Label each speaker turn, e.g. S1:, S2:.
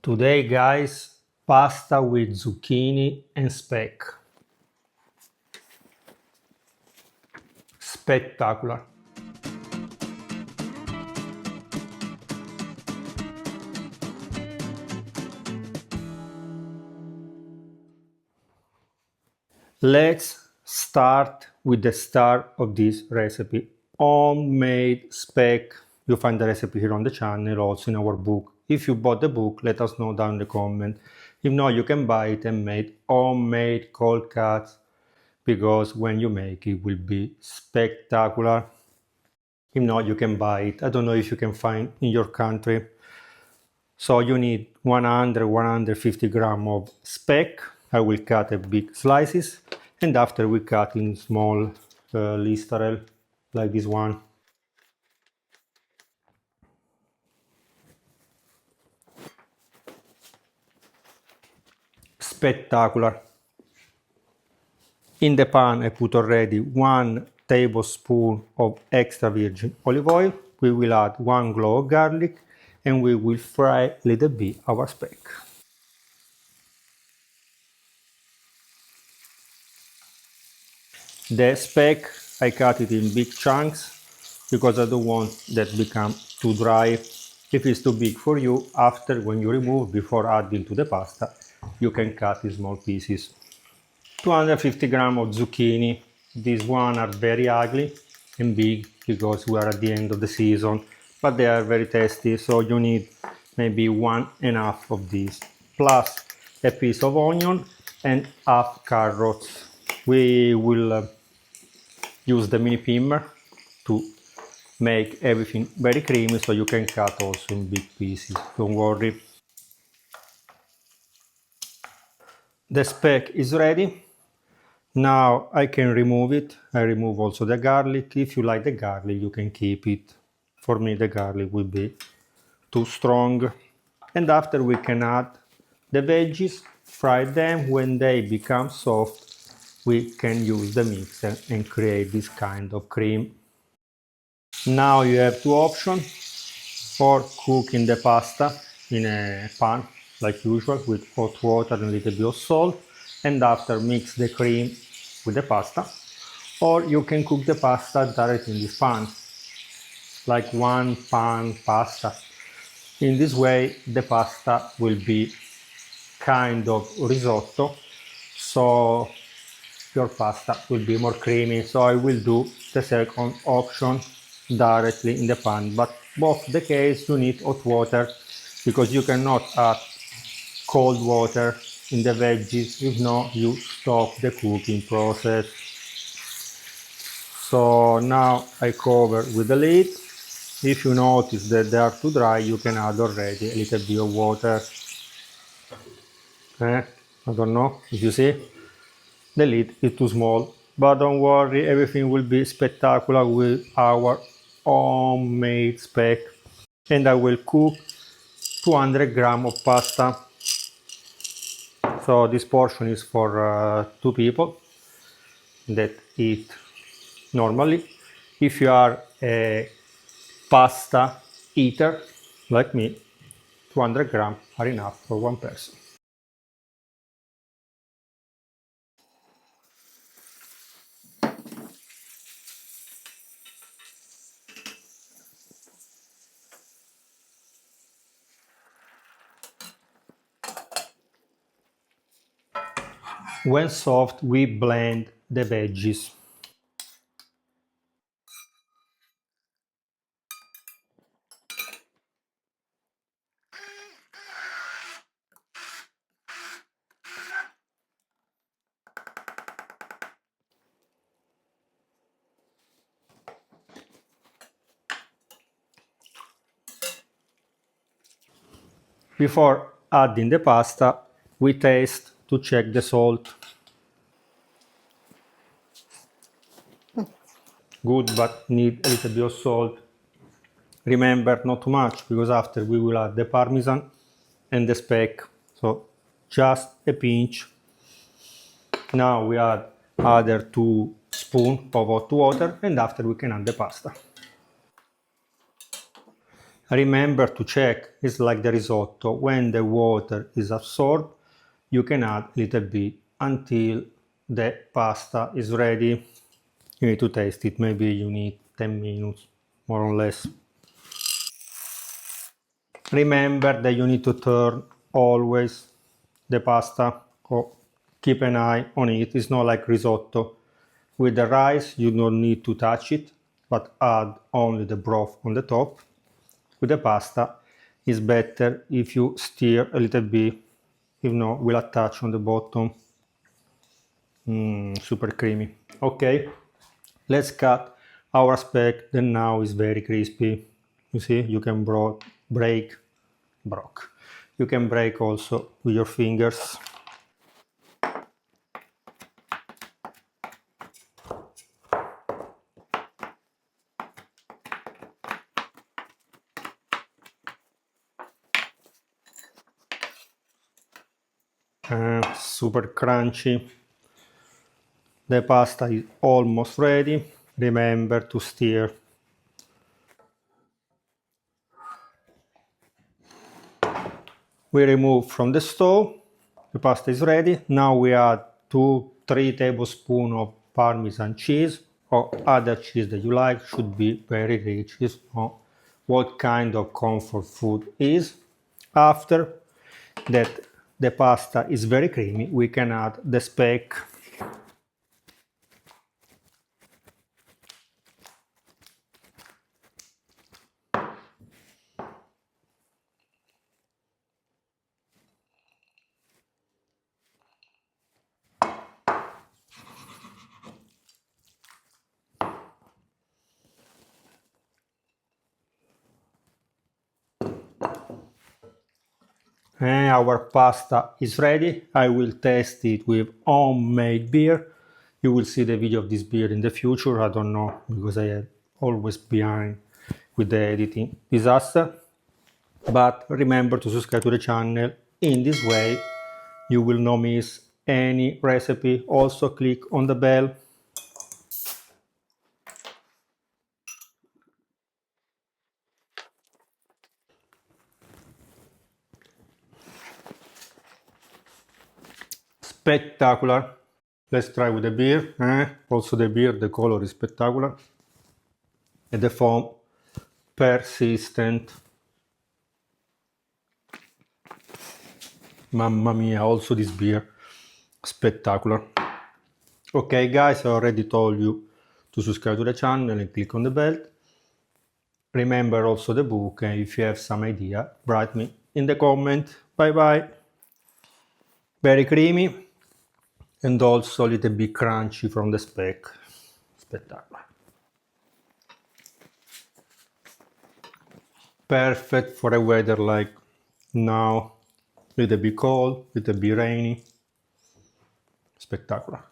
S1: Today, guys, pasta with zucchini and speck. Spectacular. Let's start with the star of this recipe, homemade speck. You find the recipe here on the channel, also in our book. If you bought the book, let us know down in the comment. If not, you can buy it and make homemade cold cuts, because when you make it will be spectacular. If not, you can buy it. I don't know if you can find in your country. So you need 150 grams of speck. I will cut in big slices, and after we cut in small listarel like this one. Spectacular. In the pan I put already 1 tablespoon of extra virgin olive oil. We will add 1 clove of garlic and we will fry a little bit our speck. The speck I cut it in big chunks because I don't want that become too dry. If it's too big for you, after when you remove, before adding to the pasta, you can cut in small pieces. 250 grams of zucchini. These ones are very ugly and big because we are at the end of the season, but they are very tasty, so you need maybe 1.5 of these, plus a piece of onion and half carrots. We will use the mini pimmer to make everything very creamy, so you can cut also in big pieces, don't worry. The speck is ready. Now I can remove it. I remove also the garlic. If you like the garlic, you can keep it. For me, the garlic will be too strong. And after we can add the veggies, fry them. When they become soft, we can use the mixer and create this kind of cream. Now you have two options: for cooking the pasta in a pan like usual with hot water and a little bit of salt, and after mix the cream with the pasta, or you can cook the pasta directly in this pan, like one pan pasta. In this way the pasta will be kind of risotto, so your pasta will be more creamy. So I will do the second option directly in the pan, but both the case you need hot water, because you cannot add cold water in the veggies, if not you stop the cooking process. So now I cover with the lid. If you notice that they are too dry, you can add already a little bit of water. I don't know if you see, the lid is too small, but don't worry, everything will be spectacular with our homemade speck. And I will cook 200 grams of pasta. So this portion is for 2 people that eat normally. If you are a pasta eater like me, 200 grams are enough for one person. When soft, we blend the veggies. Before adding the pasta, we taste to check the salt. Good, but need a little bit of salt. Remember, not too much, because after we will add the parmesan and the speck. So just a pinch. Now we add other 2 spoons of hot water, and after we can add the pasta. Remember to check, it's like the risotto, when the water is absorbed, you can add a little bit until the pasta is ready. You need to taste it, maybe you need 10 minutes, more or less. Remember that you need to turn always the pasta, or keep an eye on it. It's not like risotto. With the rice, you don't need to touch it, but add only the broth on the top. With the pasta, it's better if you stir a little bit, if not, will attach on the bottom. Super creamy. Okay, let's cut our speck that now is very crispy. You see, you can break you can break also with your fingers. Super crunchy. The pasta is almost ready. Remember to stir. We remove from the stove. The pasta is ready. Now we add 2-3 tablespoons of parmesan cheese or other cheese that you like. Should be very rich. It's not what kind of comfort food is. After that the pasta is very creamy, we can add the speck. And our pasta is ready. I will test it with homemade beer. You will see the video of this beer in the future. I don't know, because I am always behind with the editing disaster. But remember to subscribe to the channel. In this way, you will not miss any recipe. Also click on the bell. Spectacular. Let's try with the beer. Also the beer, the color is spectacular. And the foam, persistent. Mamma mia, also this beer, spectacular. Okay guys, I already told you to subscribe to the channel and click on the bell. Remember also the book, and if you have some idea, write me in the comment. Bye bye. Very creamy and also a little bit crunchy from the speck. Spectacular. Perfect for a weather like now. Little bit cold, little bit rainy. Spectacular.